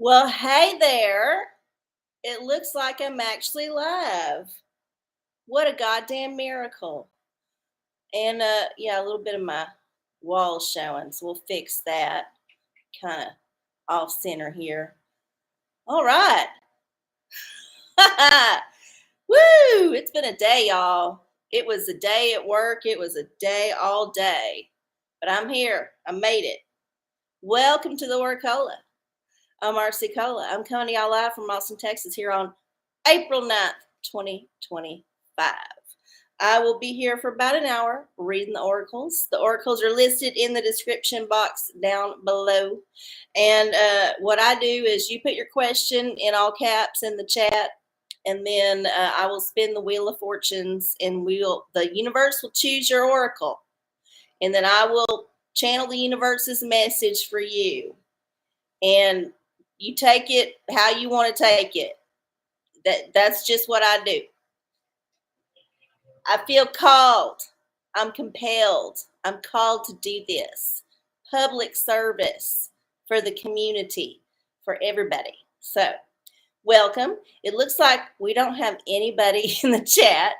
Well, hey there. It looks like I'm actually live. What a goddamn miracle. And yeah, a little bit of my wall showing, so we'll fix that. Kind of off center here. All right. Woo! It's been a day, y'all. It was a day at work. It was a day all day. But I'm here. I made it. Welcome to the OraCola. I'm RC Cola. I'm coming to y'all live from Austin, Texas here on April 9th, 2025. I will be here for about an hour reading the oracles. The oracles are listed in the description box down below. And what I do is you put your question in all caps in the chat, and then I will spin the wheel of fortunes, and the universe will choose your oracle. And then I will channel the universe's message for you. And you take it how you want to take it. That's just what I do. I feel called. I'm compelled. I'm called to do this. Public service for the community, for everybody. So, welcome. It looks like we don't have anybody in the chat,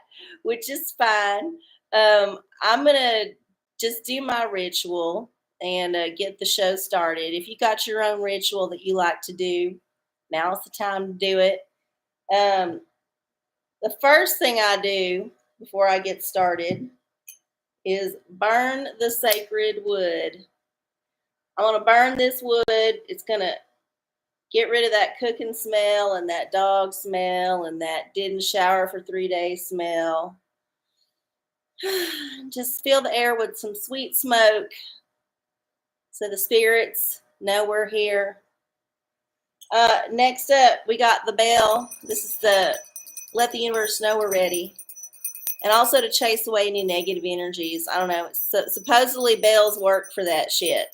which is fine. I'm going to just do my ritual and get the show started. If you got your own ritual that you like to do, now's the time to do it. The first thing I do before I get started is burn the sacred wood. I want to burn this wood. It's going to get rid of that cooking smell and that dog smell and that didn't shower for 3 days smell. Just fill the air with some sweet smoke so the spirits know we're here. Next up, we got the bell. This is the let the universe know we're ready. And also to chase away any negative energies. I don't know. Supposedly bells work for that shit.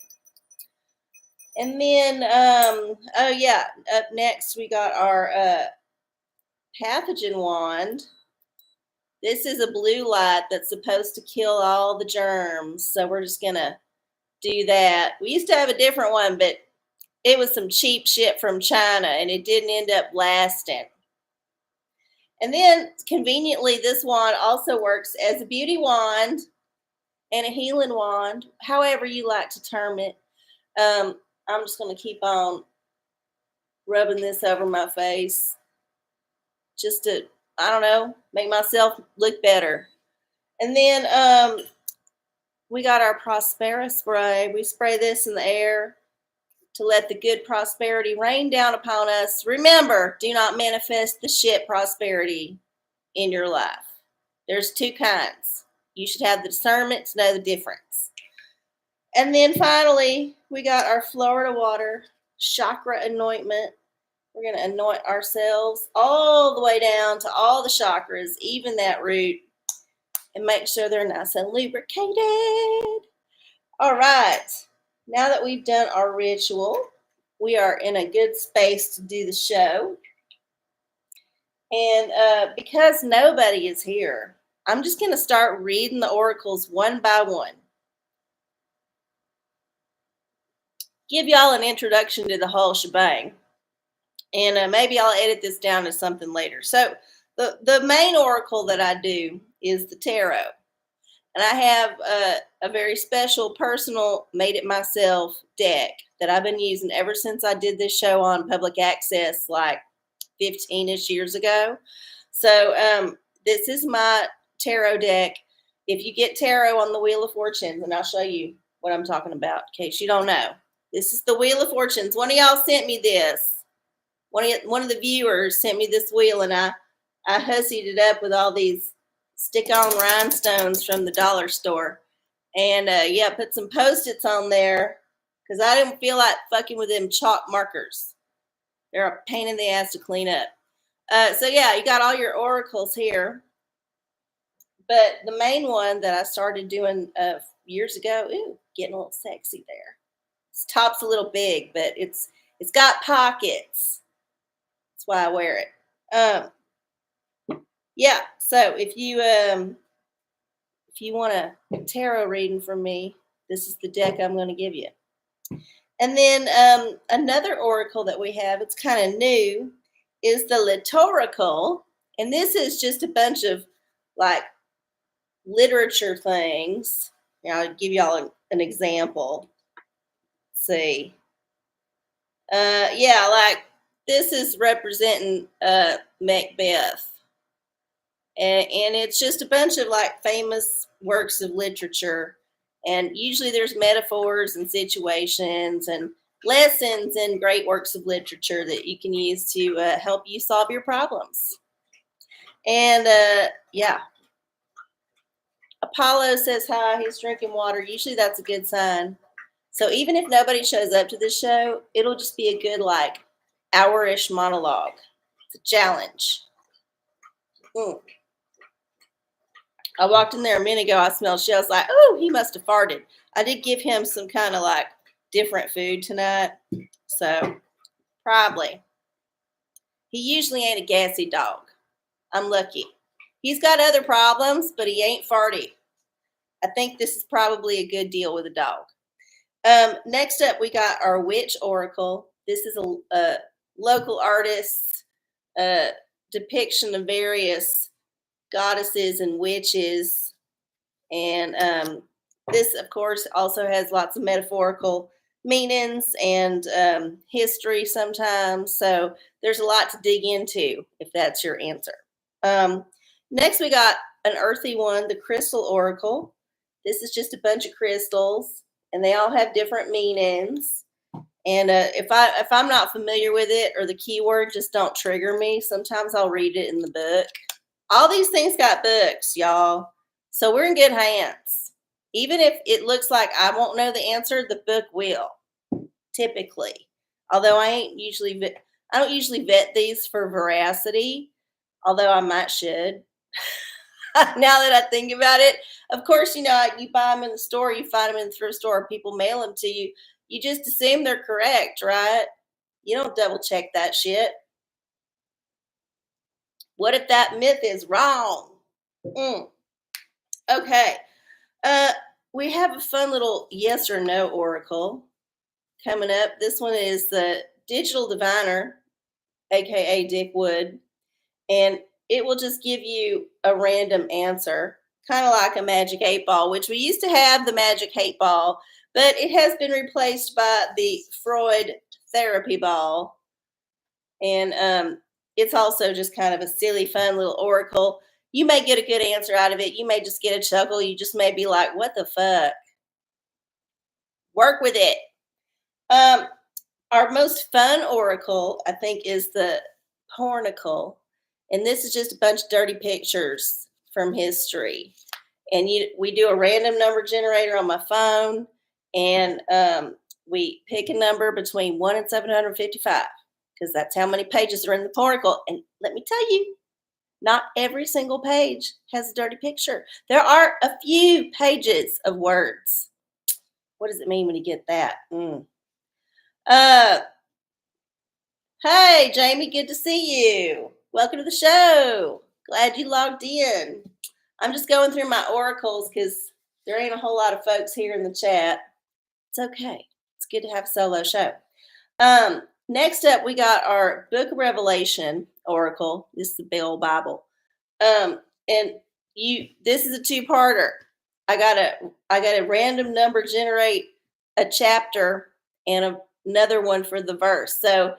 And then, oh yeah, up next we got our pathogen wand. This is a blue light that's supposed to kill all the germs. So we're just going to do that. We used to have a different one, but it was some cheap shit from China and it didn't end up lasting. And then conveniently, this wand also works as a beauty wand and a healing wand, however you like to term it. I'm just going to keep on rubbing this over my face just to, I don't know, make myself look better. And then we got our Prospera spray. We spray this in the air to let the good prosperity rain down upon us. Remember, do not manifest the shit prosperity in your life. There's two kinds. You should have the discernment to know the difference. And then finally, we got our Florida water chakra anointment. We're going to anoint ourselves all the way down to all the chakras, even that root, and make sure they're nice and lubricated. All right. Now that we've done our ritual, we are in a good space to do the show. And because nobody is here, I'm just going to start reading the oracles one by one. Give y'all an introduction to the whole shebang. And maybe I'll edit this down to something later. So the main oracle that I do is the tarot. And I have a very special, personal, made-it-myself deck that I've been using ever since I did this show on public access like 15-ish years ago. So this is my tarot deck. If you get tarot on the Wheel of Fortunes, and I'll show you what I'm talking about in case you don't know. This is the Wheel of Fortunes. One of y'all sent me this. One of the viewers sent me this wheel, and I hussied it up with all these stick-on rhinestones from the dollar store. And, yeah, put some Post-its on there because I didn't feel like fucking with them chalk markers. They're a pain in the ass to clean up. So, yeah, you got all your oracles here. But the main one that I started doing years ago, ooh, getting a little sexy there. Its top's a little big, but it's got pockets. That's why I wear it. Yeah, so if you want a tarot reading from me, this is the deck I'm going to give you. And then another oracle that we have, it's kind of new, is the litorical. And this is just a bunch of like literature things. Now, I'll give y'all an example. Let's see. Yeah, like this is representing Macbeth. And it's just a bunch of like famous works of literature. And usually there's metaphors and situations and lessons in great works of literature that you can use to help you solve your problems. And yeah, Apollo says hi, he's drinking water. Usually that's a good sign. So even if nobody shows up to this show, it'll just be a good like hour-ish monologue. It's a challenge. I walked in there a minute ago. I smelled shit. I was like, oh, he must have farted. I did give him some kind of like different food tonight. So probably. He usually ain't a gassy dog. I'm lucky. He's got other problems, but he ain't farty. I think this is probably a good deal with a dog. Next up, we got our witch oracle. This is a local artist's depiction of various goddesses and witches. And this, of course, also has lots of metaphorical meanings and history sometimes. So there's a lot to dig into if that's your answer. Next, we got an earthy one, the crystal oracle. This is just a bunch of crystals, and they all have different meanings. And if I'm not familiar with it or the keyword just don't trigger me, sometimes I'll read it in the book. All these things got books, y'all. So we're in good hands. Even if it looks like I won't know the answer, the book will, typically. Although I don't usually vet these for veracity, although I might should. Now that I think about it, of course, you buy them in the store, you find them in the thrift store, people mail them to you. You just assume they're correct, right? You don't double check that shit. What if that myth is wrong? Okay. We have a fun little yes or no oracle coming up. This one is the digital diviner, aka Dick Wood, and it will just give you a random answer, kind of like a magic 8-ball, which we used to have the magic 8-ball, but it has been replaced by the Freud therapy ball. And it's also just kind of a silly, fun little oracle. You may get a good answer out of it. You may just get a chuckle. You just may be like, what the fuck? Work with it. Our most fun oracle, I think, is the pornacle. And this is just a bunch of dirty pictures from history. And we do a random number generator on my phone. And we pick a number between 1 and 755. Because that's how many pages are in the pornacle. And let me tell you, not every single page has a dirty picture. There are a few pages of words. What does it mean when you get that? Hey, Jamie, good to see you. Welcome to the show. Glad you logged in. I'm just going through my oracles because there ain't a whole lot of folks here in the chat. It's okay. It's good to have a solo show. Next up, we got our Book of Revelation oracle. This is the big old Bible. And this is a two-parter. I got a random number generate a chapter and another one for the verse. So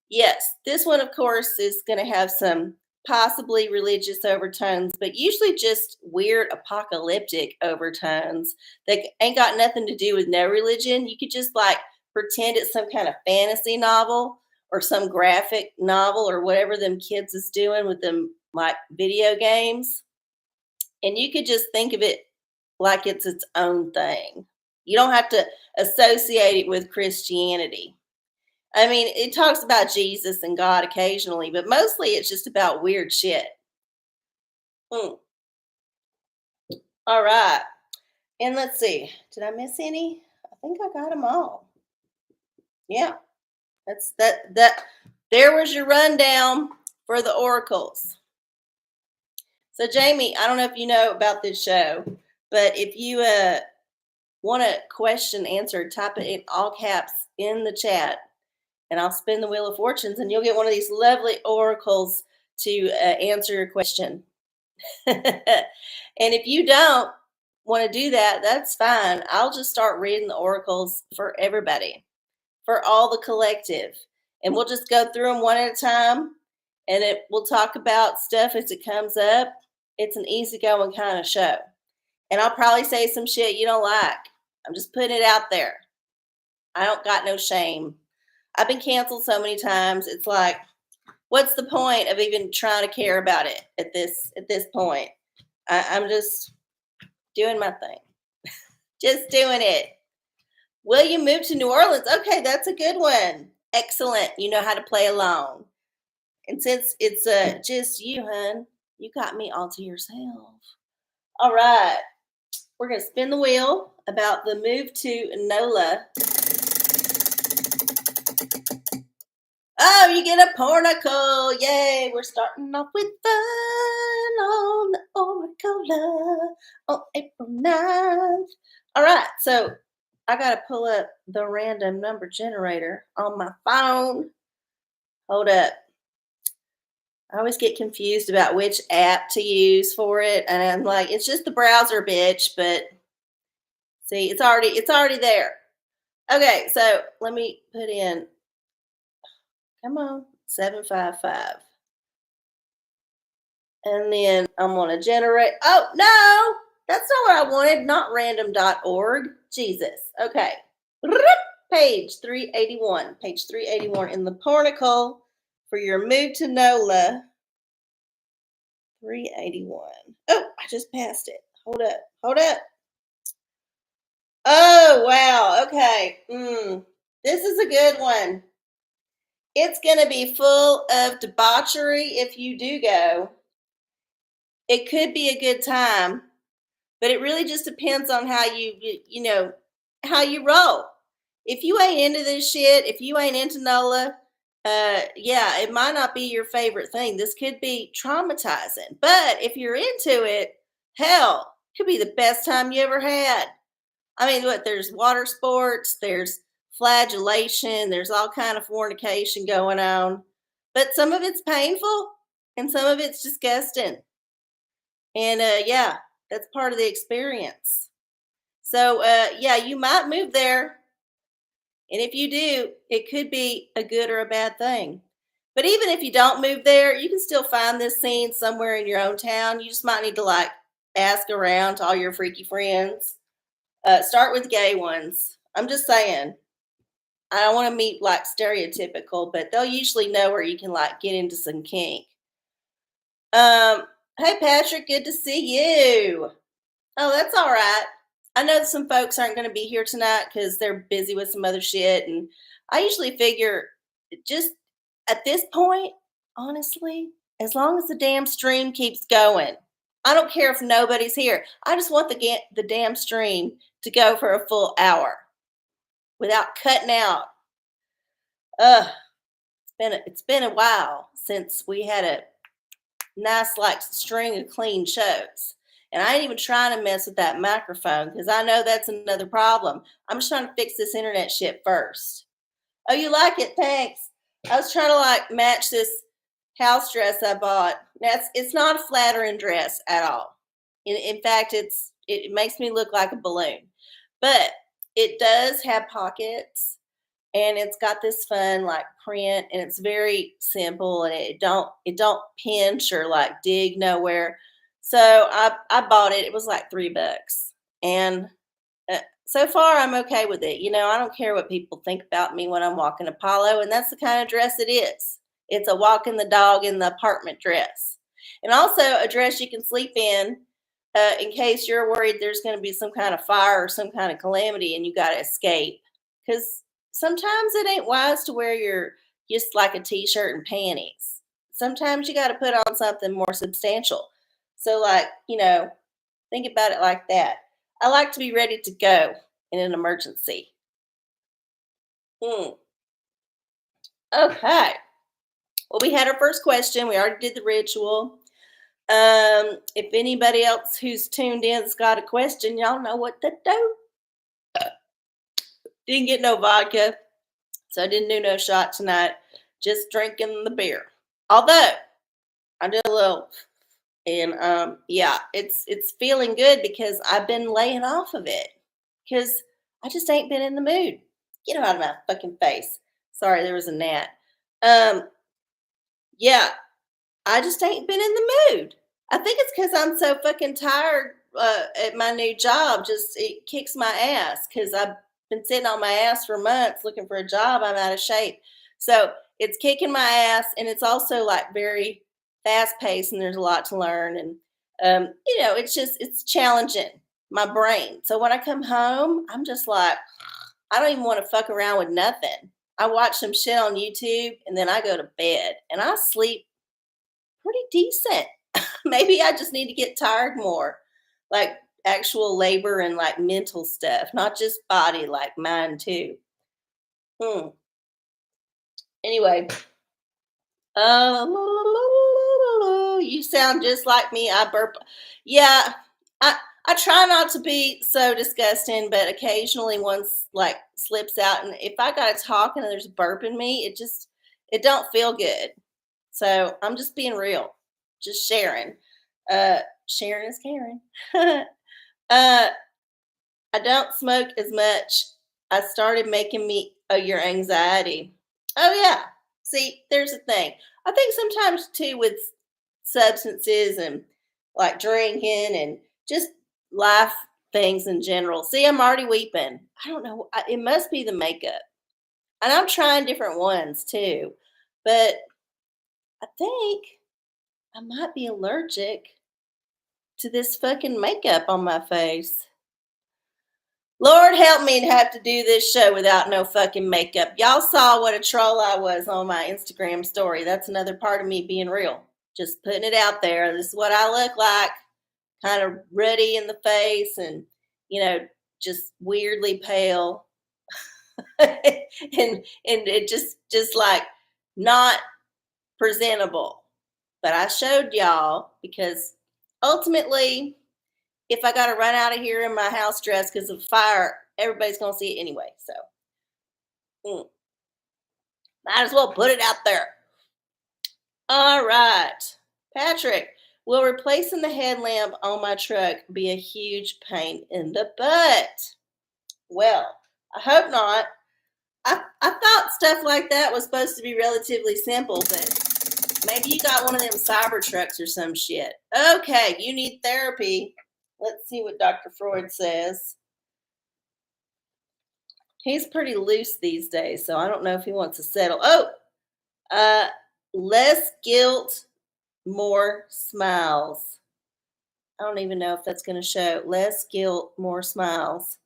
yes, this one, of course, is going to have some possibly religious overtones, but usually just weird apocalyptic overtones that ain't got nothing to do with no religion. You could just like pretend it's some kind of fantasy novel or some graphic novel or whatever them kids is doing with them like video games. And you could just think of it like it's its own thing. You don't have to associate it with Christianity. I mean, it talks about Jesus and God occasionally, but mostly it's just about weird shit. All right. And let's see. Did I miss any? I think I got them all. Yeah. That's that. There was your rundown for the oracles. So Jamie, I don't know if you know about this show, but if you want a question answered, type it in all caps in the chat, and I'll spin the Wheel of Fortunes, and you'll get one of these lovely oracles to answer your question. And if you don't want to do that, that's fine. I'll just start reading the oracles for everybody, for all the collective, and we'll just go through them one at a time, and we'll talk about stuff as it comes up. It's an easygoing kind of show, and I'll probably say some shit you don't like. I'm just putting it out there. I don't got no shame. I've been canceled so many times. It's like, what's the point of even trying to care about it at this point? I'm just doing my thing. Just doing it. Will you move to New Orleans? Okay, that's a good one. Excellent. You know how to play along. And since it's just you, hun, you got me all to yourself. All right. We're going to spin the wheel about the move to NOLA. Oh, you get a pornacle. Yay. We're starting off with fun on the OraCola on April 9th. All right. So I got to pull up the random number generator on my phone. Hold up. I always get confused about which app to use for it. And I'm like, it's just the browser, bitch. But see, it's already there. Okay, so let me put in, come on, 755. And then I'm going to generate. Oh, no, that's not what I wanted. Not random.org. Jesus. Okay. Page 381. Page 381 in the pornacle for your move to NOLA. 381. Oh, I just passed it. Hold up. Oh, wow. Okay. This is a good one. It's going to be full of debauchery if you do go. It could be a good time, but it really just depends on how how you roll. If you ain't into this shit, if you ain't into NOLA, yeah, it might not be your favorite thing. This could be traumatizing. But if you're into it, hell, it could be the best time you ever had. I mean, there's water sports, there's flagellation, there's all kind of fornication going on. But some of it's painful and some of it's disgusting. And yeah, that's part of the experience. So yeah, you might move there. And if you do, it could be a good or a bad thing. But even if you don't move there, you can still find this scene somewhere in your own town. You just might need to ask around to all your freaky friends. Start with gay ones. I'm just saying. I don't want to meet stereotypical, but they'll usually know where you can get into some kink. Hey Patrick, good to see you. Oh, that's all right. I know some folks aren't going to be here tonight because they're busy with some other shit, and I usually figure just at this point, honestly, as long as the damn stream keeps going, I don't care if nobody's here. I just want the damn stream to go for a full hour without cutting out. It's been a while since we had a nice string of clean shows. And I ain't even trying to mess with that microphone because I know that's another problem. I'm just trying to fix this internet shit first. Oh, you like it? Thanks. I was trying to match this house dress I bought. Now it's not a flattering dress at all. In fact, it makes me look like a balloon. But it does have pockets, and it's got this fun print, and it's very simple, and it don't pinch or dig nowhere. So I bought it. It was $3, and so far I'm okay with it. I don't care what people think about me when I'm walking Apollo, and that's the kind of dress it is. It's a walking the dog in the apartment dress, and also a dress you can sleep in case you're worried there's going to be some kind of fire or some kind of calamity and you got to escape. Because sometimes it ain't wise to wear just a t-shirt and panties. Sometimes you got to put on something more substantial. So think about it like that. I like to be ready to go in an emergency. Okay. Well, we had our first question. We already did the ritual. If anybody else who's tuned in has got a question, y'all know what to do. Didn't get no vodka, so I didn't do no shot tonight. Just drinking the beer. Although I did a little, and yeah, it's feeling good because I've been laying off of it because I just ain't been in the mood. Get out of my fucking face. Sorry, there was a gnat. Um, yeah, I just ain't been in the mood. I think it's because I'm so fucking tired at my new job. Just it kicks my ass because I've been sitting on my ass for months looking for a job. I'm out of shape. So it's kicking my ass, and it's also like very fast paced, and there's a lot to learn. And, it's challenging my brain. So when I come home, I'm just like, I don't even want to fuck around with nothing. I watch some shit on YouTube and then I go to bed and I sleep pretty decent. Maybe I just need to get tired more, like actual labor and like mental stuff, not just body, like mine too. Hmm. Anyway, uh, you sound just like me. I burp. Yeah, I try not to be so disgusting, but occasionally one like slips out, and if I gotta talk and there's a burp in me, it don't feel good. So I'm just being real, just sharing. Sharing is caring. uh, I don't smoke as much. I started making me your anxiety. Oh yeah. See, there's the thing. I think sometimes too with substances and like drinking and just life things in general. See, I'm already weeping. I don't know. It must be the makeup, and I'm trying different ones too. But I think I might be allergic to this fucking makeup on my face. Lord help me to have to do this show without no fucking makeup. Y'all saw what a troll I was on my Instagram story. That's another part of me being real. Just putting it out there. This is what I look like. Kind of ruddy in the face and, you know, just weirdly pale. and it just like not presentable. But I showed y'all because ultimately if I got to run out of here in my house dress because of fire, everybody's going to see it anyway. So, might as well put it out there. All right. Patrick, will replacing the headlamp on my truck be a huge pain in the butt? Well, I hope not. I thought stuff like that was supposed to be relatively simple, but maybe you got one of them cyber trucks or some shit. Okay, you need therapy. Let's see what Dr. Freud says. He's pretty loose these days, so I don't know if he wants to settle. Oh, uh, less guilt, more smiles. I don't even know if that's going to show. Less guilt, more smiles.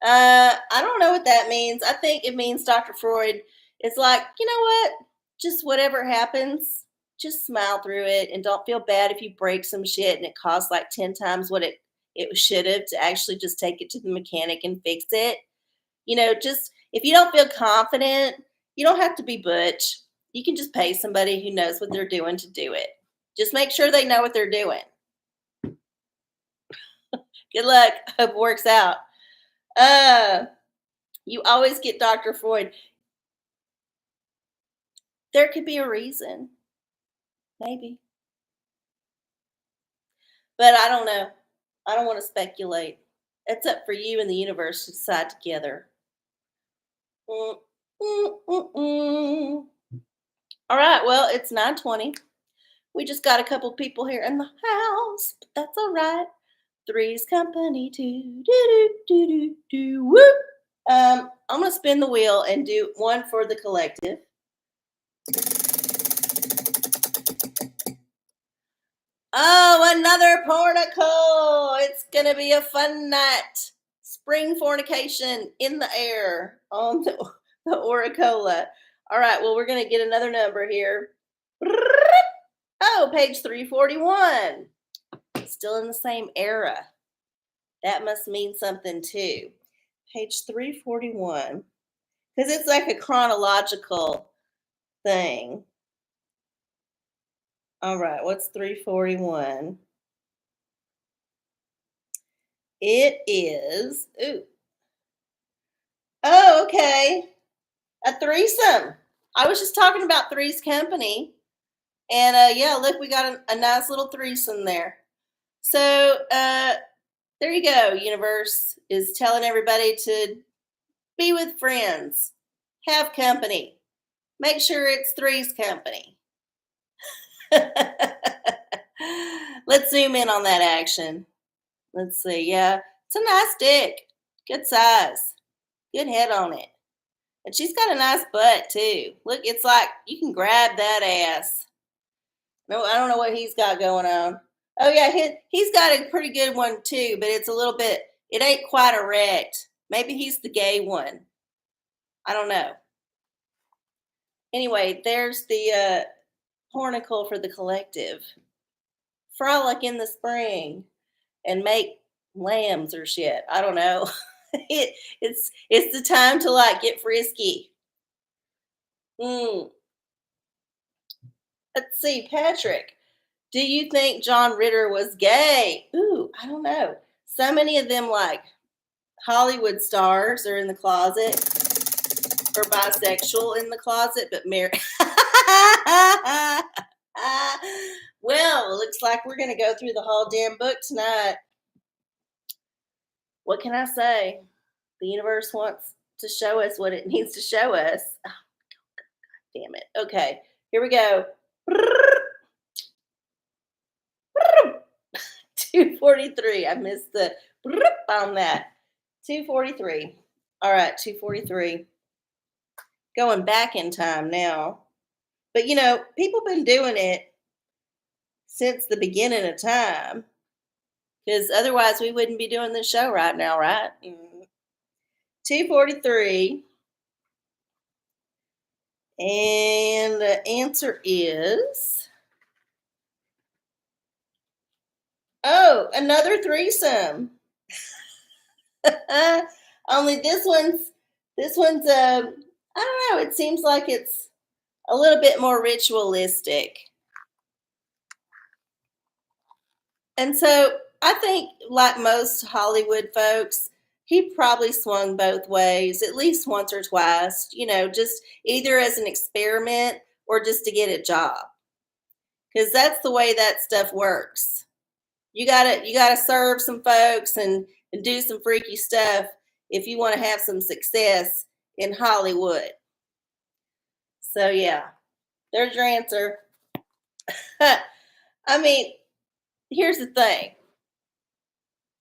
I don't know what that means. I think it means Dr. Freud is like, you know what? Just whatever happens, just smile through it and don't feel bad if you break some shit and it costs like 10 times what it should have to actually just take it to the mechanic and fix it. Just if you don't feel confident, you don't have to be butch. You can just pay somebody who knows what they're doing to do it. Just make sure they know what they're doing. Good luck. Hope it works out. You always get Dr. Freud. There could be a reason. Maybe. But I don't know. I don't want to speculate. It's up for you and the universe to decide together. Mm, mm, mm, mm. All right. Well, it's 9:20. We just got a couple people here in the house, but that's all right. Three's company, two, do, do, do, do, do, whoop. I'm going to spin the wheel and do one for the collective. Oh, another pornicle. It's going to be a fun night. Spring fornication in the air on the OraCola. All right, well, we're going to get another number here. Oh, page 341. Still in the same era. That must mean something too. Page 341. Because it's like a chronological thing. All right, what's 341? It is, Oh, okay. A threesome. I was just talking about Three's Company. And yeah, look, we got a nice little threesome there. So there you go. Universe is telling everybody to be with friends, have company, make sure it's Three's Company. Let's zoom in on that action. Let's see. Yeah, it's a nice dick. Good size. Good head on it. And she's got a nice butt too. Look, it's like you can grab that ass. No, I don't know what he's got going on. Oh yeah, he's got a pretty good one too, but it's a little bit. It ain't quite erect. Maybe he's the gay one. I don't know. Anyway, there's the hornicle for the collective. Frolic in the spring and make lambs or shit. I don't know. It's the time to like get frisky. Mm. Let's see, Patrick. Do you think John Ritter was gay? Ooh, I don't know. So many of them like Hollywood stars are in the closet or bisexual in the closet, but married. Well, looks like we're going to go through the whole damn book tonight. What can I say? The universe wants to show us what it needs to show us. Oh, damn it. Okay, here we go. 243. I missed the on that. 243. All right, 243. Going back in time now. But you know, people been doing it since the beginning of time. Because otherwise we wouldn't be doing this show right now, right? 243. And the answer is another threesome. Only this one's I don't know, it seems like it's a little bit more ritualistic. And so I think, like most Hollywood folks, he probably swung both ways at least once or twice, you know, just either as an experiment or just to get a job. Because that's the way that stuff works. You gotta serve some folks and do some freaky stuff if you want to have some success in Hollywood. So yeah, there's your answer. I mean, here's the thing.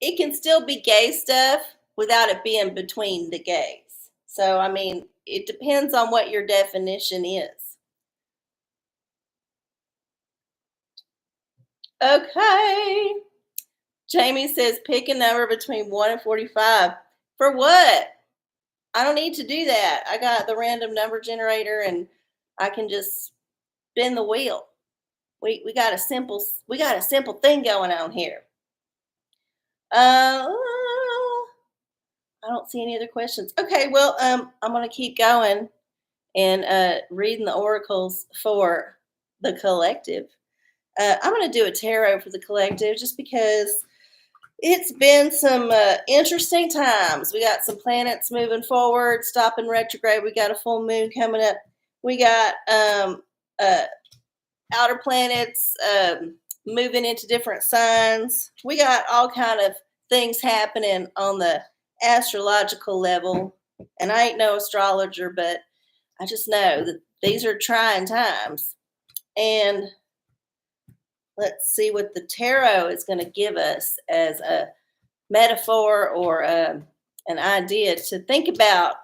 It can still be gay stuff without it being between the gays. So I mean, it depends on what your definition is. Okay. Jamie says pick a number between 1 and 45. For what? I don't need to do that. I got the random number generator and I can just spin the wheel. We got a simple thing going on here. I don't see any other questions. Okay, well, I'm gonna keep going and reading the oracles for the collective. I'm gonna do a tarot for the collective just because it's been some interesting times. We got some planets moving forward, stopping retrograde. We got a full moon coming up. We got outer planets moving into different signs. We got all kind of things happening on the astrological level. And I ain't no astrologer, but I just know that these are trying times. And let's see what the tarot is going to give us as a metaphor or an idea to think about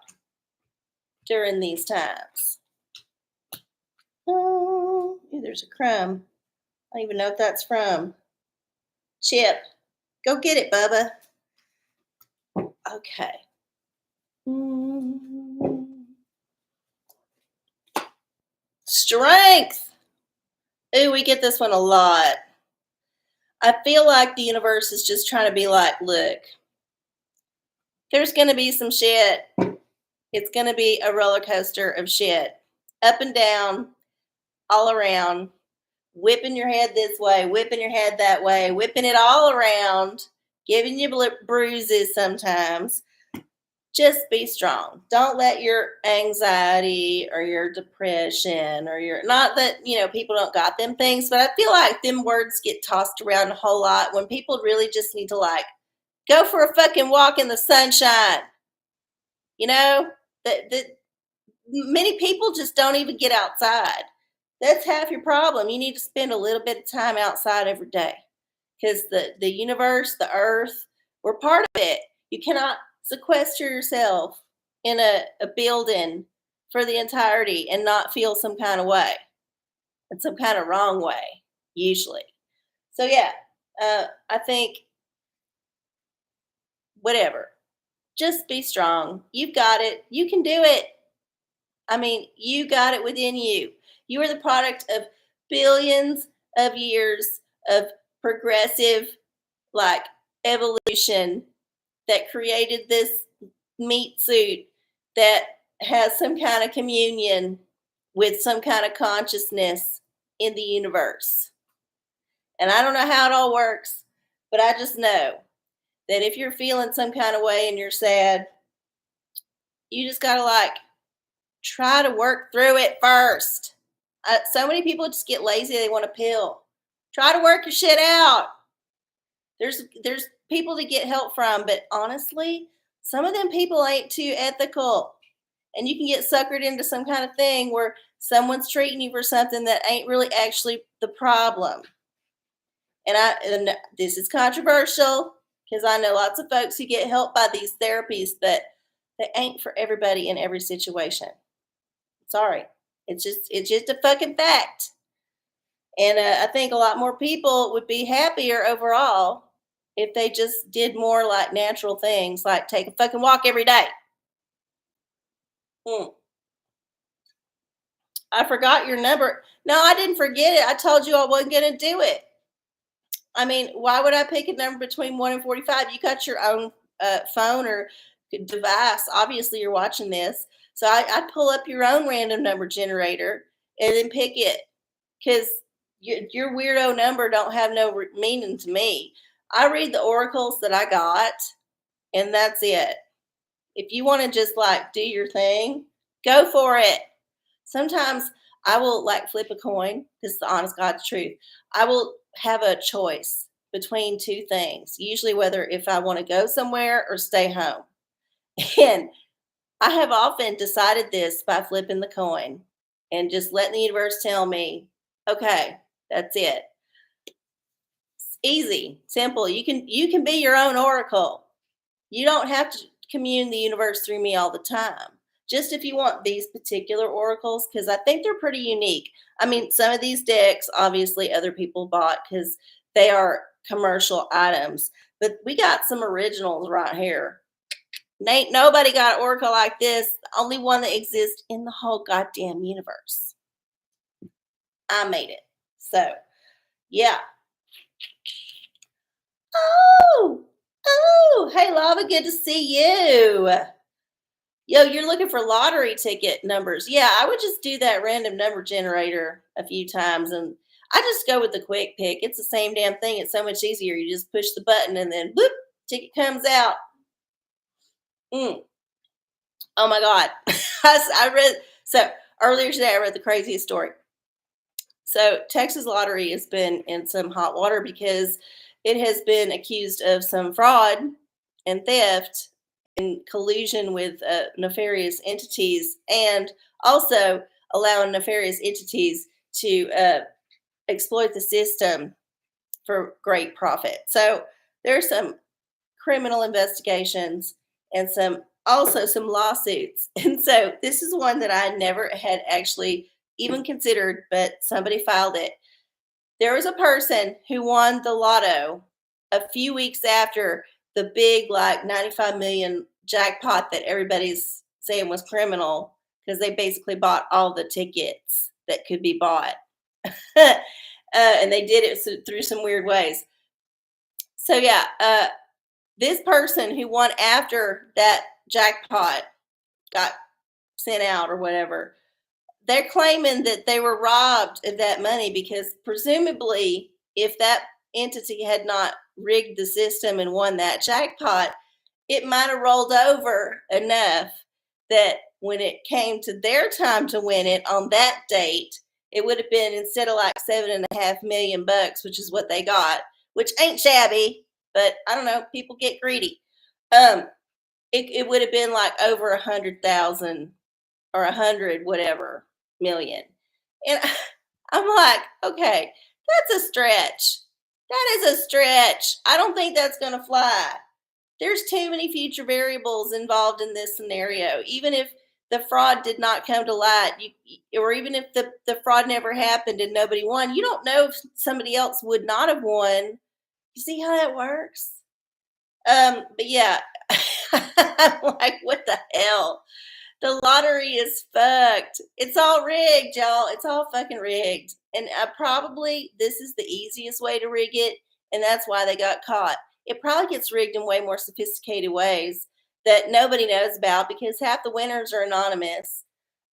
during these times. Oh, there's a crumb. I don't even know what that's from. Chip, go get it, Bubba. Okay. Strength. Ooh, we get this one a lot. I feel like the universe is just trying to be like, look, there's going to be some shit. It's going to be a roller coaster of shit. Up and down, all around, whipping your head this way, whipping your head that way, whipping it all around, giving you bruises sometimes, just be strong. Don't let your anxiety or your depression or your, not that, people don't got them things, but I feel like them words get tossed around a whole lot when people really just need to like go for a fucking walk in the sunshine. You know, that many people just don't even get outside. That's half your problem. You need to spend a little bit of time outside every day because the universe, the earth, we're part of it. You cannot sequester yourself in a building for the entirety and not feel some kind of way and some kind of wrong way, usually. So, yeah, I think whatever. Just be strong. You've got it. You can do it. I mean, you got it within you. You are the product of billions of years of progressive, like, evolution that created this meat suit that has some kind of communion with some kind of consciousness in the universe. And I don't know how it all works, but I just know that if you're feeling some kind of way and you're sad, you just got to like try to work through it first. So many people just get lazy. They want a pill. Try to work your shit out. There's people to get help from, but honestly, some of them people ain't too ethical. And you can get suckered into some kind of thing where someone's treating you for something that ain't really actually the problem. And this is controversial because I know lots of folks who get help by these therapies, but they ain't for everybody in every situation. Sorry. It's just a fucking fact. And I think a lot more people would be happier overall if they just did more like natural things, like take a fucking walk every day. I forgot your number. No, I didn't forget it. I told you I wasn't going to do it. I mean, why would I pick a number between 1 and 45? You got your own phone or device. Obviously, you're watching this. So I'd pull up your own random number generator and then pick it because your weirdo number don't have no meaning to me. I read the oracles that I got, and that's it. If you want to just like do your thing, go for it. Sometimes I will like flip a coin. This is the honest God's truth. I will have a choice between two things, usually whether if I want to go somewhere or stay home. And I have often decided this by flipping the coin and just letting the universe tell me, okay, that's it. It's easy, simple. You can be your own oracle. You don't have to commune the universe through me all the time. Just if you want these particular oracles, because I think they're pretty unique. I mean, some of these decks, obviously, other people bought because they are commercial items. But we got some originals right here. Ain't nobody got an oracle like this. The only one that exists in the whole goddamn universe. I made it. So, yeah. Oh, hey, Lava, good to see you. Yo, you're looking for lottery ticket numbers. Yeah, I would just do that random number generator a few times and I just go with the quick pick. It's the same damn thing. It's so much easier. You just push the button and then boop, ticket comes out. Oh my God. I read, so earlier today, I read the craziest story. So Texas Lottery has been in some hot water because it has been accused of some fraud and theft in collusion with nefarious entities and also allowing nefarious entities to exploit the system for great profit. So there's some criminal investigations and some lawsuits. And so this is one that I never had actually even considered, but somebody filed it. There was a person who won the lotto a few weeks after the big, like 95 million jackpot that everybody's saying was criminal because they basically bought all the tickets that could be bought. And they did it through some weird ways. So, yeah, this person who won after that jackpot got sent out or whatever, they're claiming that they were robbed of that money because presumably if that entity had not rigged the system and won that jackpot, it might have rolled over enough that when it came to their time to win it on that date, it would have been, instead of like $7.5 million, which is what they got, which ain't shabby, but I don't know, people get greedy. It would have been like over 100,000 or 100 whatever million. And I'm like, okay, that's a stretch. That is a stretch. I don't think that's going to fly. There's too many future variables involved in this scenario. Even if the fraud did not come to light, or even if the fraud never happened and nobody won, you don't know if somebody else would not have won. You see how that works? But yeah, I'm like, what the hell? The lottery is fucked. It's all rigged, y'all. It's all fucking rigged. And probably this is the easiest way to rig it, and that's why they got caught. It probably gets rigged in way more sophisticated ways that nobody knows about because half the winners are anonymous.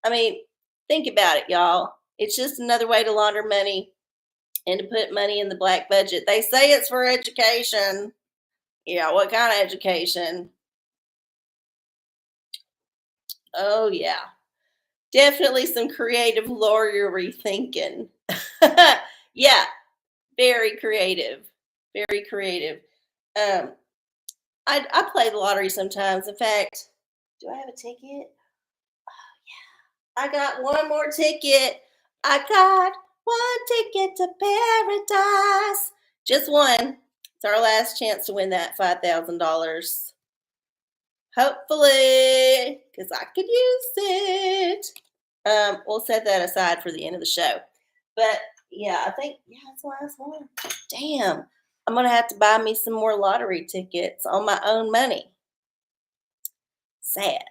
I mean, think about it, y'all. It's just another way to launder money and to put money in the black budget. They say it's for education. Yeah, what kind of education? Oh, yeah. Definitely some creative lawyery thinking. Yeah, very creative. Very creative. Um, I play the lottery sometimes. In fact, do I have a ticket? I got one more ticket. I got one ticket to paradise. Just one. It's our last chance to win that $5,000. Hopefully, because I could use it. We'll set that aside for the end of the show. But yeah, I think it's the last one. Damn, I'm gonna have to buy me some more lottery tickets on my own money. Sad.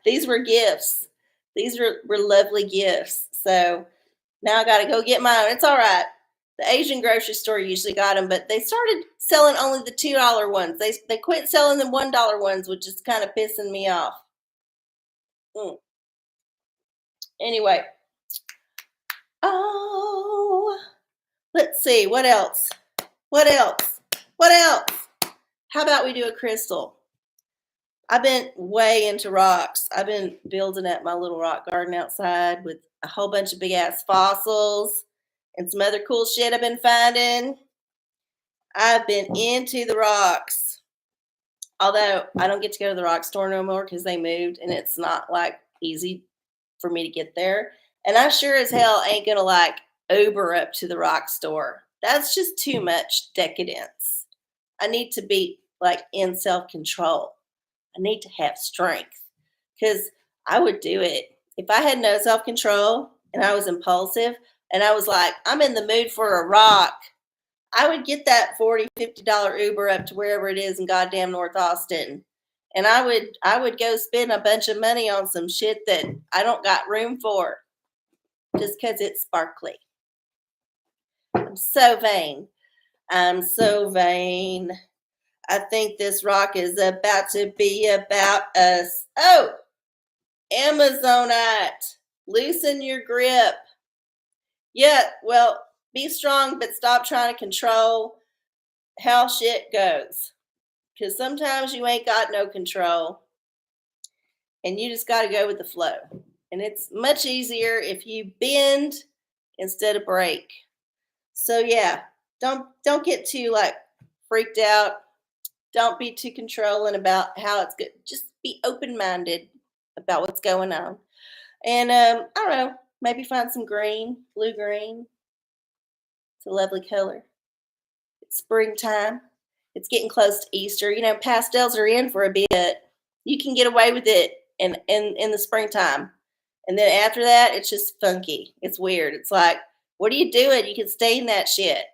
These were gifts. These were lovely gifts. So now I got to go get my own. It's all right. The Asian grocery store usually got them, but they started selling only the $2 ones. They quit selling the $1 ones, which is kind of pissing me off. Anyway. Oh, let's see. What else? What else? What else? How about we do a crystal? I've been way into rocks. I've been building up my little rock garden outside with a whole bunch of big ass fossils and some other cool shit I've been finding. I've been into the rocks. Although I don't get to go to the rock store no more because they moved and it's not like easy for me to get there. And I sure as hell ain't gonna like Uber up to the rock store. That's just too much decadence. I need to be like in self-control. I need to have strength because I would do it. If I had no self-control and I was impulsive and I was like, I'm in the mood for a rock, I would get that $40, $50 Uber up to wherever it is in goddamn North Austin. And I would go spend a bunch of money on some shit that I don't got room for just because it's sparkly. I'm so vain. I'm so vain. I think this rock is about to be about us. Oh, Amazonite. Loosen your grip. Yeah, well, be strong, but stop trying to control how shit goes. Because sometimes you ain't got no control. And you just got to go with the flow. And it's much easier if you bend instead of break. So yeah, don't get too like freaked out. Don't be too controlling about how it's good. Just be open-minded about what's going on. And I don't know, maybe find some green, blue green. It's a lovely color. It's springtime. It's getting close to Easter. You know, pastels are in for a bit. You can get away with it in the springtime. And then after that, it's just funky. It's weird. It's like, what are you doing? You can stain that shit.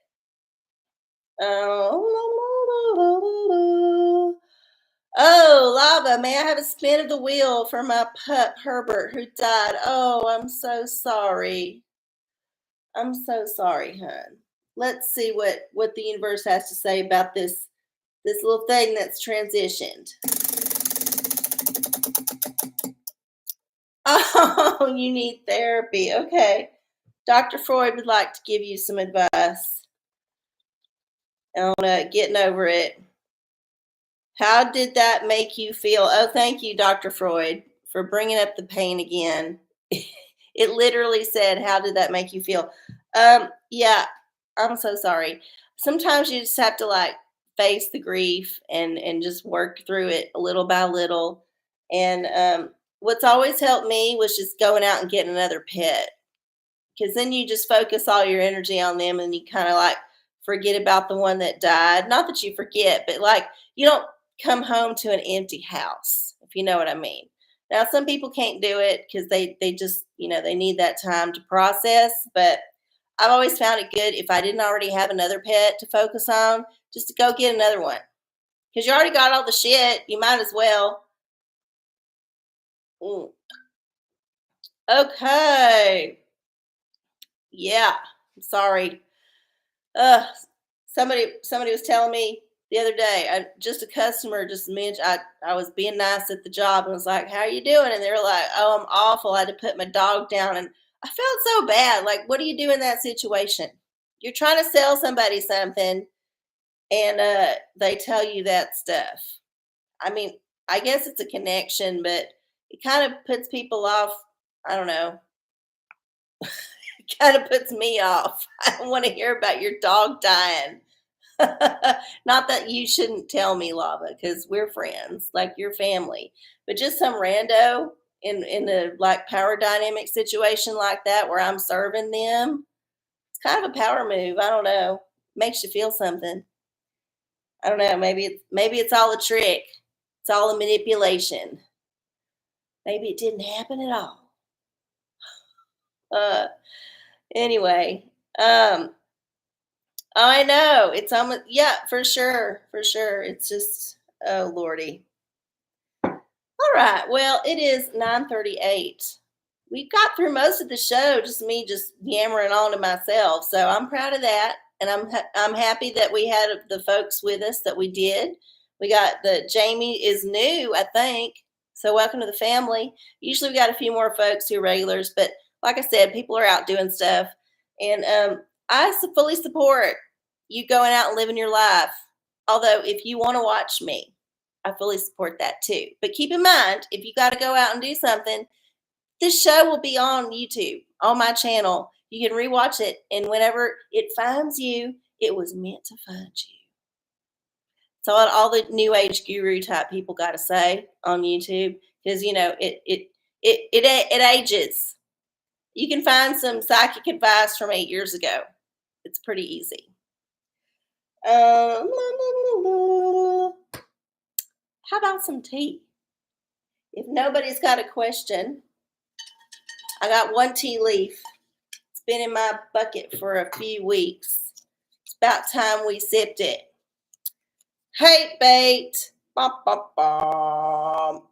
Oh, lava. May I have a spin of the wheel for my pup, Herbert, who died? Oh, I'm so sorry. I'm so sorry, hon. Let's see what the universe has to say about this little thing that's transitioned. Oh, you need therapy. Okay. Dr. Freud would like to give you some advice on getting over it. How did that make you feel? Oh, thank you, Dr. Freud, for bringing up the pain again. It literally said, "How did that make you feel?" Yeah, I'm so sorry. Sometimes you just have to like face the grief and just work through it little by little. And what's always helped me was just going out and getting another pet, because then you just focus all your energy on them and you kind of like forget about the one that died. Not that you forget, but like you don't come home to an empty house, if you know what I mean. Now, some people can't do it because they just, they need that time to process. But I've always found it good if I didn't already have another pet to focus on, just to go get another one. Because you already got all the shit, you might as well. Mm. Okay. Yeah. I'm sorry. Uh, somebody was telling me the other day, just a customer just mentioned I was being nice at the job and was like, "How are you doing?" And they were like, "Oh, I'm awful. I had to put my dog down." And I felt so bad. Like, what do you do in that situation? You're trying to sell somebody something, and they tell you that stuff. I mean, I guess it's a connection, but it kind of puts people off. I don't know. It kind of puts me off. I don't want to hear about your dog dying. Not that you shouldn't tell me, Lava, because we're friends, like your family. But just some rando in a like power dynamic situation like that where I'm serving them, it's kind of a power move. I don't know. Makes you feel something. I don't know. Maybe it's all a trick. It's all a manipulation. Maybe it didn't happen at all. Uh anyway. Um I know. It's almost, yeah, for sure. For sure. It's just, oh Lordy. All right. Well, it is 9:38. We got through most of the show, just me just yammering on to myself. So I'm proud of that, and I'm happy that we had the folks with us that we did. We got the Jamie is new, I think. So welcome to the family. Usually we got a few more folks who are regulars, but like I said, people are out doing stuff, and fully support you going out and living your life. Although if you want to watch me, I fully support that too. But keep in mind, if you got to go out and do something, this show will be on YouTube, on my channel. You can rewatch it, and whenever it finds you, it was meant to find you. So all the new age guru type people got to say on YouTube, because it ages. You can find some psychic advice from 8 years ago. It's pretty easy. How about some tea? If nobody's got a question, I got one tea leaf. It's been in my bucket for a few weeks. It's about time we sipped it. Hate bait. Bum, bum, bum.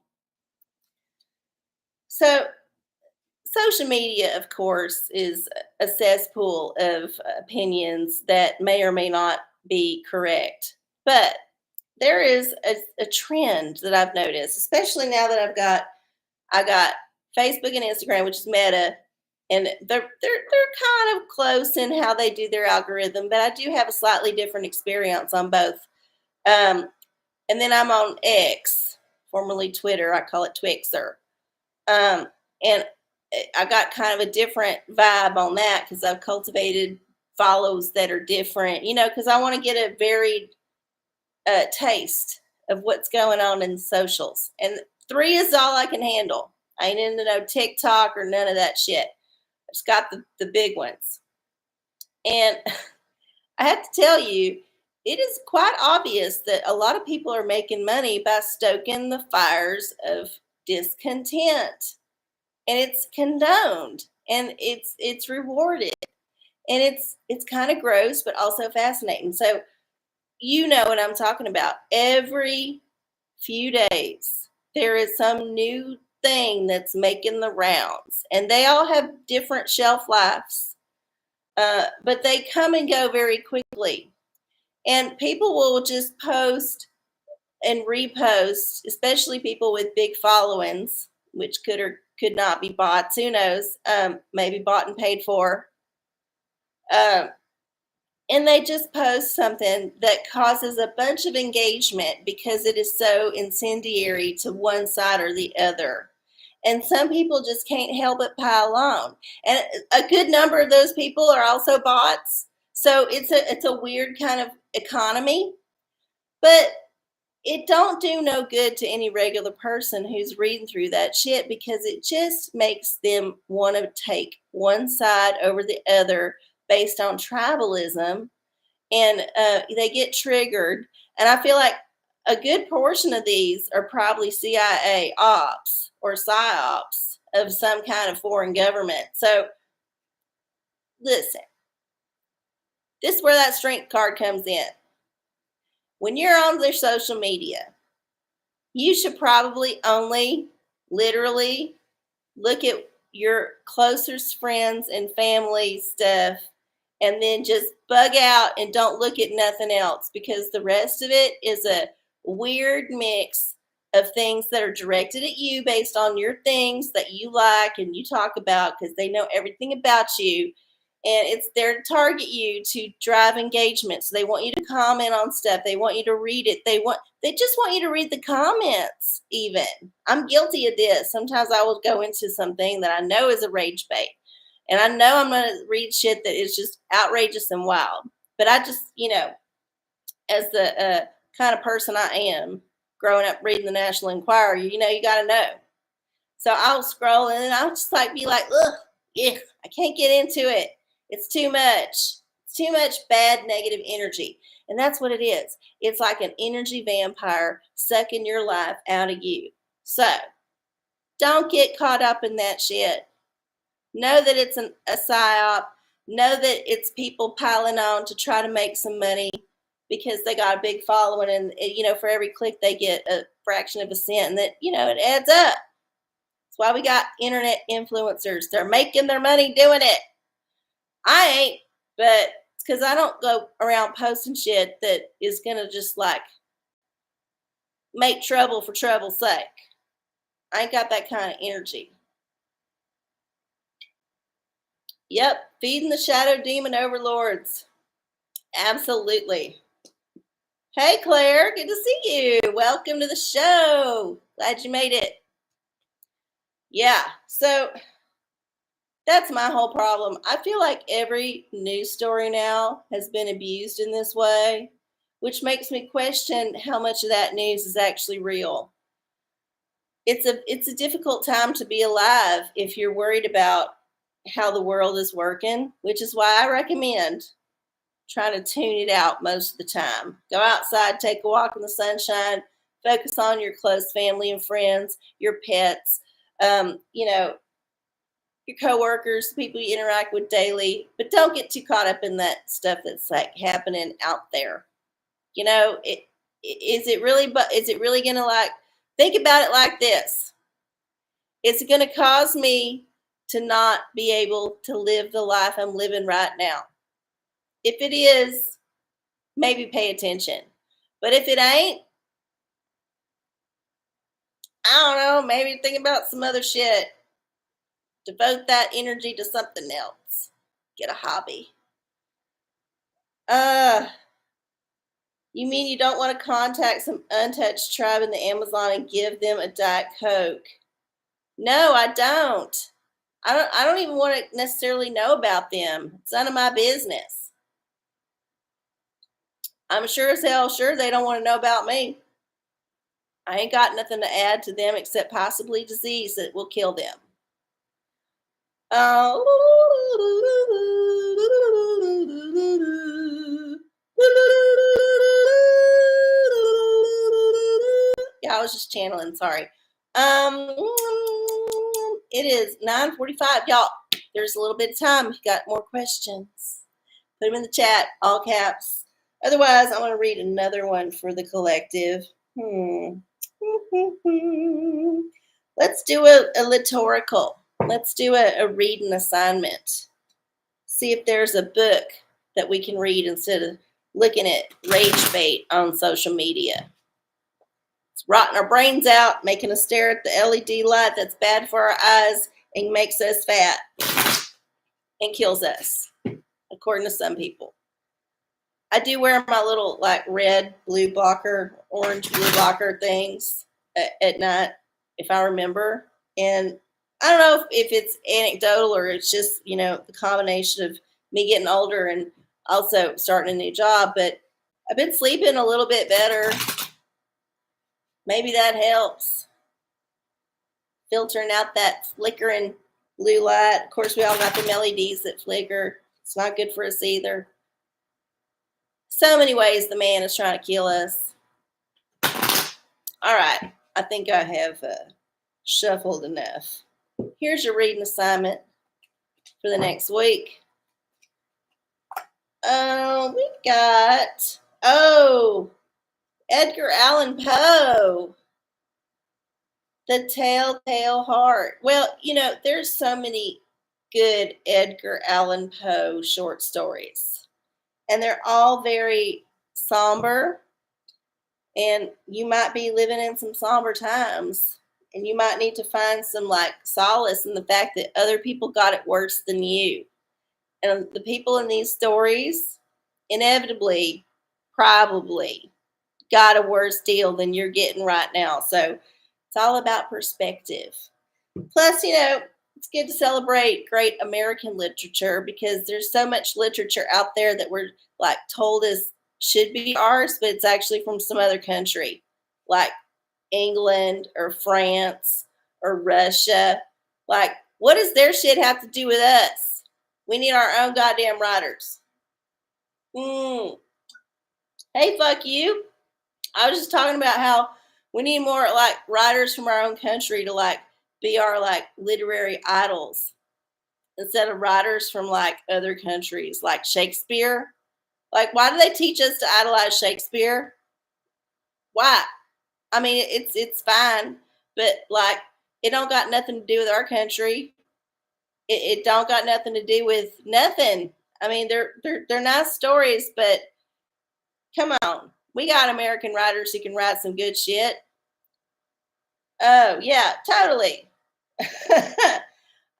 So, social media, of course, is a cesspool of opinions that may or may not be correct. But there is a trend that I've noticed, especially now that I got Facebook and Instagram, which is Meta, and they're kind of close in how they do their algorithm, but I do have a slightly different experience on both. Um, and then I'm on X, formerly Twitter. I call it Twixer. Um, and I got kind of a different vibe on that because I've cultivated follows that are different, because I want to get a varied taste of what's going on in socials. And three is all I can handle. I ain't into no TikTok or none of that shit. I just got the big ones. And I have to tell you, it is quite obvious that a lot of people are making money by stoking the fires of discontent. And it's condoned and it's rewarded. And it's kind of gross, but also fascinating. So you know what I'm talking about. Every few days, there is some new thing that's making the rounds, and they all have different shelf lives, but they come and go very quickly. And people will just post and repost, especially people with big followings, which could or could not be bots. Who knows? Maybe bought and paid for. Um, and they just post something that causes a bunch of engagement because it is so incendiary to one side or the other. And some people just can't help but pile on. And a good number of those people are also bots. So it's a weird kind of economy, but it don't do no good to any regular person who's reading through that shit because it just makes them want to take one side over the other based on tribalism, and they get triggered. And I feel like a good portion of these are probably CIA ops or psyops of some kind of foreign government. So listen, this is where that strength card comes in. When you're on their social media, you should probably only literally look at your closest friends and family stuff, and then just bug out and don't look at nothing else, because the rest of it is a weird mix of things that are directed at you based on your things that you like and you talk about because they know everything about you, and it's there to target you to drive engagement. So they want you to comment on stuff, they want you to read it, they just want you to read the comments. Even I'm guilty of this. Sometimes I will go into something that I know is a rage bait, and I know I'm going to read shit that is just outrageous and wild. But I just, as the kind of person I am, growing up reading the National Enquirer, you got to know. So I'll scroll and then I'll just be like, ugh, yeah, I can't get into it. It's too much. It's too much bad negative energy. And that's what it is. It's like an energy vampire sucking your life out of you. So don't get caught up in that shit. Know that it's a psyop. Know that it's people piling on to try to make some money because they got a big following, and for every click they get a fraction of a cent, and that it adds up. That's why we got internet influencers. They're making their money doing it. I ain't, but it's because I don't go around posting shit that is gonna just make trouble for trouble's sake. I ain't got that kind of energy. Yep, feeding the shadow demon overlords. Absolutely. Hey, Claire, good to see you. Welcome to the show. Glad you made it. Yeah, so that's my whole problem. I feel like every news story now has been abused in this way, which makes me question how much of that news is actually real. It's a difficult time to be alive if you're worried about how the world is working, which is why I recommend trying to tune it out most of the time. Go outside, take a walk in the sunshine, focus on your close family and friends, your pets, your coworkers, people you interact with daily, but don't get too caught up in that stuff that's happening out there. Is it really going to think about it like this? Is it going to cause me to not be able to live the life I'm living right now? If it is, maybe pay attention. But if it ain't, I don't know, maybe think about some other shit. Devote that energy to something else. Get a hobby. You mean you don't want to contact some untouched tribe in the Amazon and give them a Diet Coke? No, I don't. I don't even want to necessarily know about them. It's none of my business. I'm sure as hell sure they don't want to know about me. I ain't got nothing to add to them except possibly disease that will kill them. Yeah, I was just channeling. Sorry. It is 9:45, y'all. There's a little bit of time. If you got more questions, put them in the chat, all caps. Otherwise, I want to read another one for the collective. Let's do a liturgical. Let's do a reading assignment. See if there's a book that we can read instead of looking at rage bait on social media. It's rotting our brains out, making us stare at the LED light that's bad for our eyes and makes us fat and kills us, according to some people. I do wear my little like red blue blocker, orange blue blocker things at night, if I remember. And I don't know if it's anecdotal or it's just, the combination of me getting older and also starting a new job, but I've been sleeping a little bit better. Maybe that helps. Filtering out that flickering blue light. Of course, we all got them LEDs that flicker. It's not good for us either. So many ways the man is trying to kill us. All right, I think I have shuffled enough. Here's your reading assignment for the next week. We got, Edgar Allan Poe, The Telltale Heart. Well, there's so many good Edgar Allan Poe short stories, and they're all very somber, and you might be living in some somber times, and you might need to find some like solace in the fact that other people got it worse than you. And the people in these stories inevitably, probably got a worse deal than you're getting right now. So it's all about perspective. Plus, it's good to celebrate great American literature because there's so much literature out there that we're like told is should be ours, but it's actually from some other country, like England or France or Russia. Like, what does their shit have to do with us? We need our own goddamn writers. Hey, fuck you. I was just talking about how we need more like writers from our own country to like be our like literary idols instead of writers from like other countries, like Shakespeare. Like, why do they teach us to idolize Shakespeare? Why? I mean, it's fine, but like, it don't got nothing to do with our country. It don't got nothing to do with nothing. I mean, they're nice stories, but come on, we got American writers who can write some good shit. Oh yeah, totally.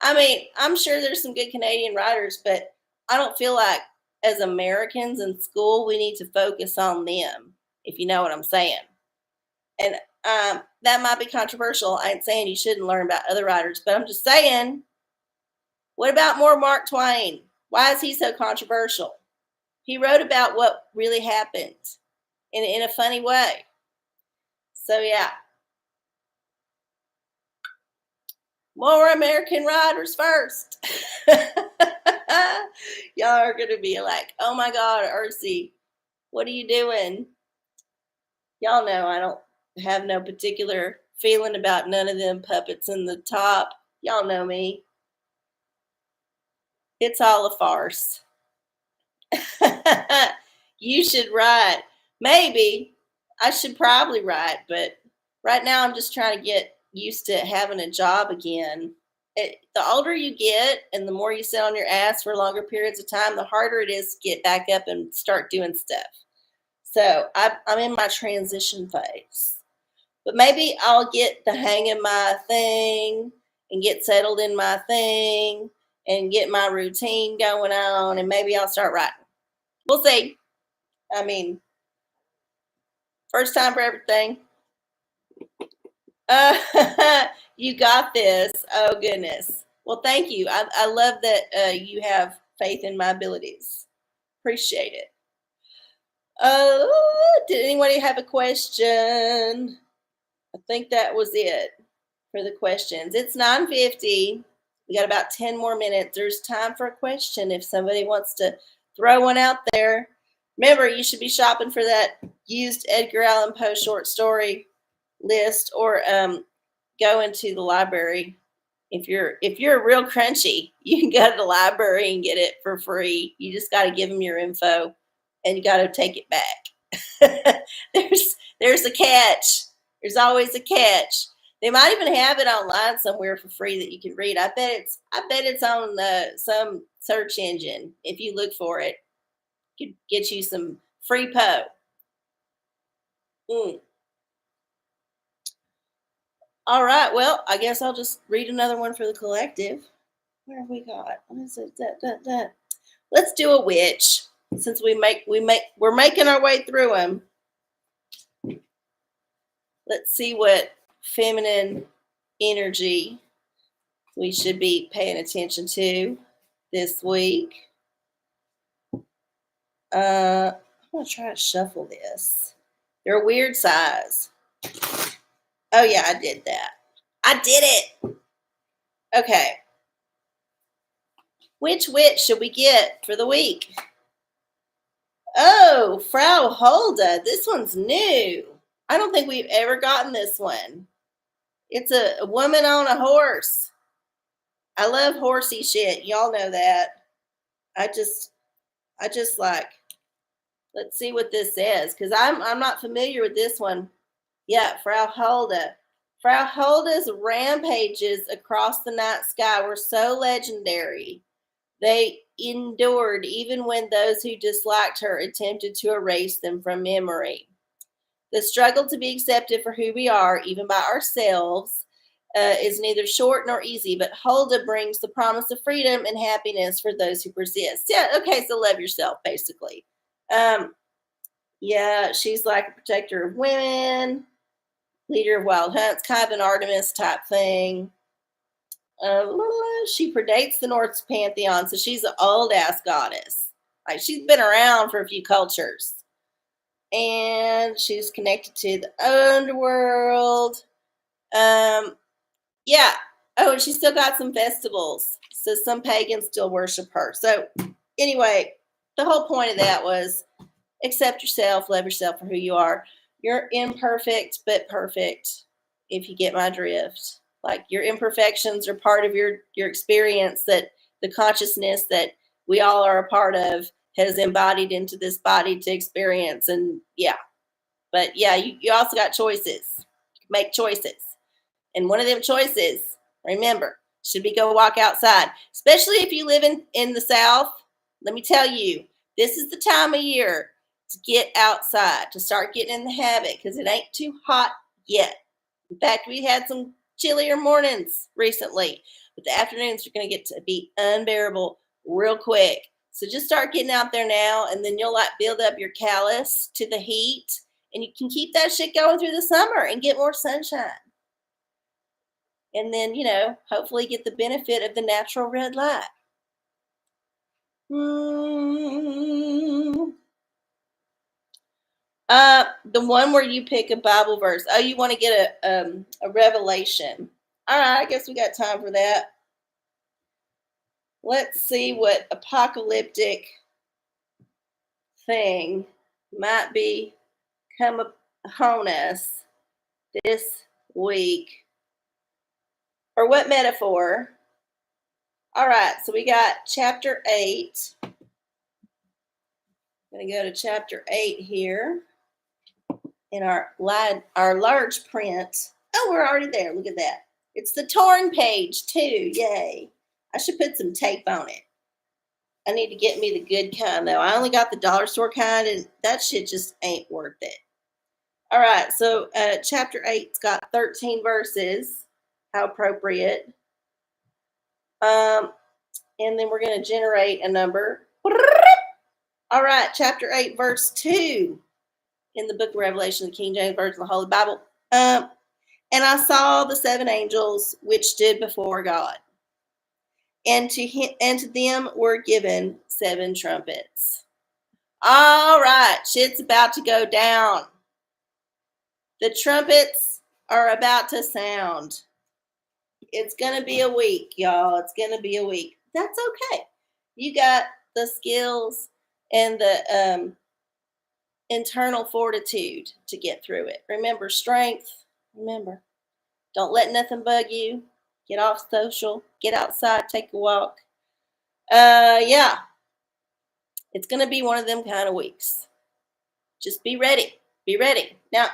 I mean, I'm sure there's some good Canadian writers, but I don't feel like as Americans in school we need to focus on them, if you know what I'm saying. And that might be controversial. I ain't saying you shouldn't learn about other writers, but I'm just saying, what about more Mark Twain? Why is he so controversial? He wrote about what really happened in a funny way. So yeah, more American writers first. Y'all are going to be like, oh my God, Ursi, what are you doing? Y'all know I don't have no particular feeling about none of them puppets in the top. Y'all know me. It's all a farce. You should write. Maybe. I should probably write, but right now I'm just trying to get used to having a job again. The older you get and the more you sit on your ass for longer periods of time, the harder it is to get back up and start doing stuff. So I'm in my transition phase. But maybe I'll get the hang of my thing and get settled in my thing and get my routine going on, and maybe I'll start writing. We'll see. I mean, first time for everything. You got this. Oh, goodness. Well, thank you. I love that you have faith in my abilities. Appreciate it. Did anybody have a question? I think that was it for the questions. It's 9:50. We got about 10 more minutes. There's time for a question if somebody wants to throw one out there. Remember, you should be shopping for that used Edgar Allan Poe short story list, or go into the library. If you're real crunchy, you can go to the library and get it for free. You just got to give them your info, and you got to take it back. there's a catch. There's always a catch. They might even have it online somewhere for free that you can read. I bet it's on some search engine. If you look for it, could get you some free Poe. All right. Well, I guess I'll just read another one for the collective. Where have we got? What is it? Let's do a witch. since we're making our way through them, let's see what feminine energy we should be paying attention to this week. I'm going to try to shuffle this. They're a weird size. Oh, yeah, I did that. I did it. Okay. Which witch should we get for the week? Oh, Frau Hulda. This one's new. I don't think we've ever gotten this one. It's a woman on a horse. I love horsey shit. Y'all know that. I just like, let's see what this says, because I'm not familiar with this one. Yeah, Frau Hulda. Frau Hulda's rampages across the night sky were so legendary. They endured even when those who disliked her attempted to erase them from memory. The struggle to be accepted for who we are, even by ourselves, is neither short nor easy, but Hulda brings the promise of freedom and happiness for those who persist. Yeah, okay, so love yourself, basically. Yeah, she's like a protector of women, leader of wild hunts, kind of an Artemis type thing. She predates the Norse pantheon, so she's an old ass goddess. Like, she's been around for a few cultures, and she's connected to the underworld. Yeah. Oh, and she's still got some festivals, so some pagans still worship her. So anyway, the whole point of that was accept yourself, love yourself for who you are. You're imperfect but perfect, if you get my drift. Like, your imperfections are part of your experience, that the consciousness that we all are a part of has embodied into this body to experience. And yeah, but yeah, you also got choices. Make choices. And one of them choices, remember, should be go walk outside, especially if you live in the South. Let me tell you, this is the time of year to get outside, to start getting in the habit, because it ain't too hot yet. In fact, we had some chillier mornings recently, but the afternoons are going to get to be unbearable real quick. So just start getting out there now, and then you'll like build up your callus to the heat, and you can keep that shit going through the summer and get more sunshine. And then, hopefully get the benefit of the natural red light. The one where you pick a Bible verse. Oh, you want to get a revelation. All right, I guess we got time for that. Let's see what apocalyptic thing might be come upon us this week. Or what metaphor. All right, so we got chapter 8. I'm going to go to chapter 8 here in our large print. Oh, we're already there. Look at that. It's the torn page too. Yay. I should put some tape on it. I need to get me the good kind, though. I only got the dollar store kind, and that shit just ain't worth it. All right, so chapter 8's got 13 verses. How appropriate. And then we're going to generate a number. All right, chapter 8, verse 2 in the book of Revelation, the King James Version of the Holy Bible. And I saw the 7 angels which stood before God, and to them were given 7 trumpets. All right, shit's about to go down. The trumpets are about to sound. It's going to be a week, y'all. It's going to be a week. That's okay. You got the skills and the internal fortitude to get through it. Remember, strength. Remember, don't let nothing bug you. Get off social. Get outside. Take a walk. Yeah. It's going to be one of them kind of weeks. Just be ready. Be ready. Now,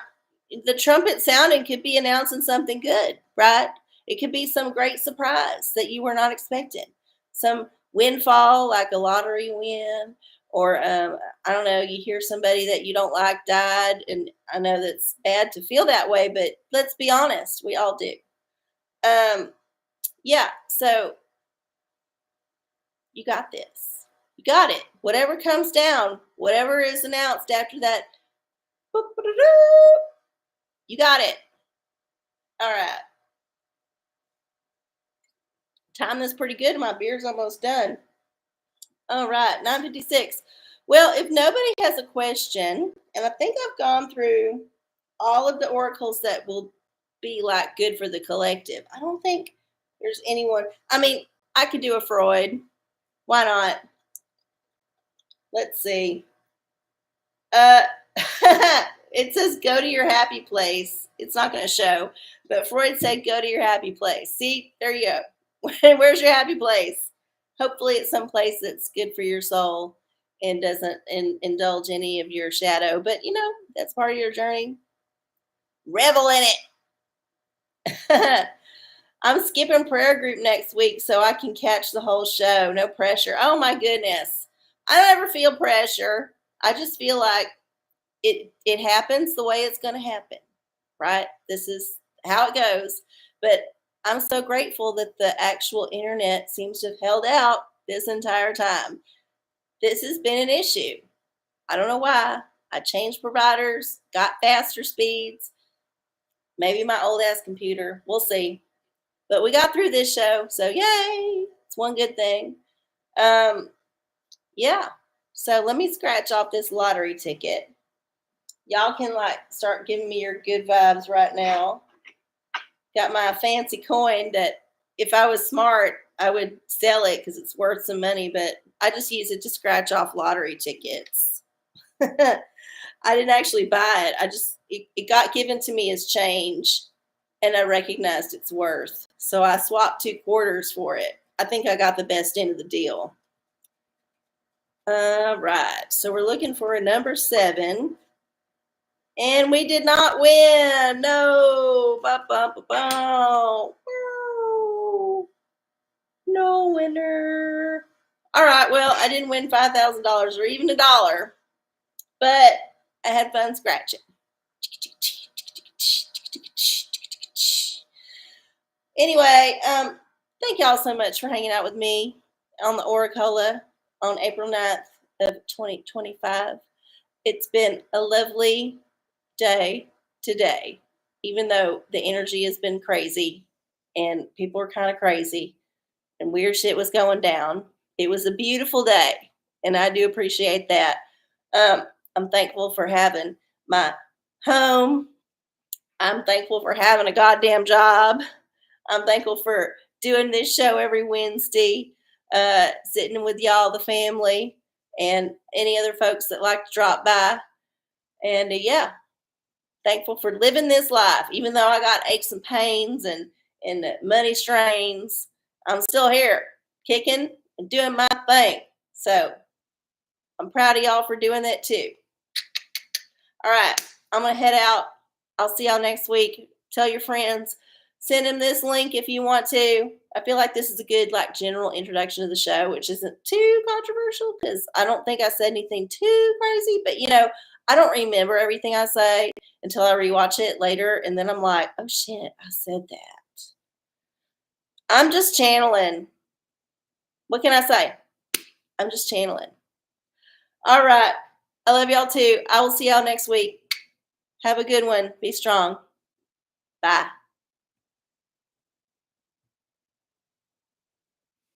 the trumpet sounding could be announcing something good, right? It could be some great surprise that you were not expecting. Some windfall, like a lottery win, or I don't know, you hear somebody that you don't like died, and I know that's bad to feel that way, but let's be honest, we all do. Yeah, so you got this. You got it. Whatever comes down, whatever is announced after that, you got it. All right. Time is pretty good. My beer's almost done. All right, 9:56. Well, if nobody has a question, and I think I've gone through all of the oracles that will be like good for the collective. I don't think there's anyone. I mean, I could do a Freud. Why not? Let's see. Uh, it says go to your happy place. It's not going to show, but Freud said go to your happy place. See, there you go. Where's your happy place? Hopefully, it's some place that's good for your soul and doesn't indulge any of your shadow. But that's part of your journey. Revel in it. I'm skipping prayer group next week so I can catch the whole show. No pressure. Oh my goodness. I don't ever feel pressure. I just feel like it happens the way it's going to happen, right? This is how it goes. But I'm so grateful that the actual internet seems to have held out this entire time. This has been an issue. I don't know why. I changed providers, got faster speeds. Maybe my old ass computer. We'll see. But we got through this show, so yay! It's one good thing. Yeah. So let me scratch off this lottery ticket. Y'all can start giving me your good vibes right now. Got my fancy coin that if I was smart, I would sell it because it's worth some money, but I just use it to scratch off lottery tickets. I didn't actually buy it. It got given to me as change and I recognized its worth. So I swapped 2 quarters for it. I think I got the best end of the deal. All right. So we're looking for a number 7. And we did not win. No. No winner. All right. Well, I didn't win $5,000 or even $1, but I had fun scratching. Anyway, thank y'all so much for hanging out with me on the OraCola on April 9th of 2025. It's been a lovely day today, even though the energy has been crazy and people are kind of crazy and weird shit was going down. It was a beautiful day, and I do appreciate that. I'm thankful for having my home. I'm thankful for having a goddamn job. I'm thankful for doing this show every Wednesday, sitting with y'all, the family, and any other folks that like to drop by. And yeah, thankful for living this life. Even though I got aches and pains and money strains, I'm still here, kicking and doing my thing. So I'm proud of y'all for doing that too. All right, I'm going to head out. I'll see y'all next week. Tell your friends. Send them this link if you want to. I feel like this is a good general introduction to the show, which isn't too controversial because I don't think I said anything too crazy. But, I don't remember everything I say until I rewatch it later. And then I'm like, oh, shit, I said that. I'm just channeling. What can I say? I'm just channeling. All right. I love y'all too. I will see y'all next week. Have a good one. Be strong. Bye.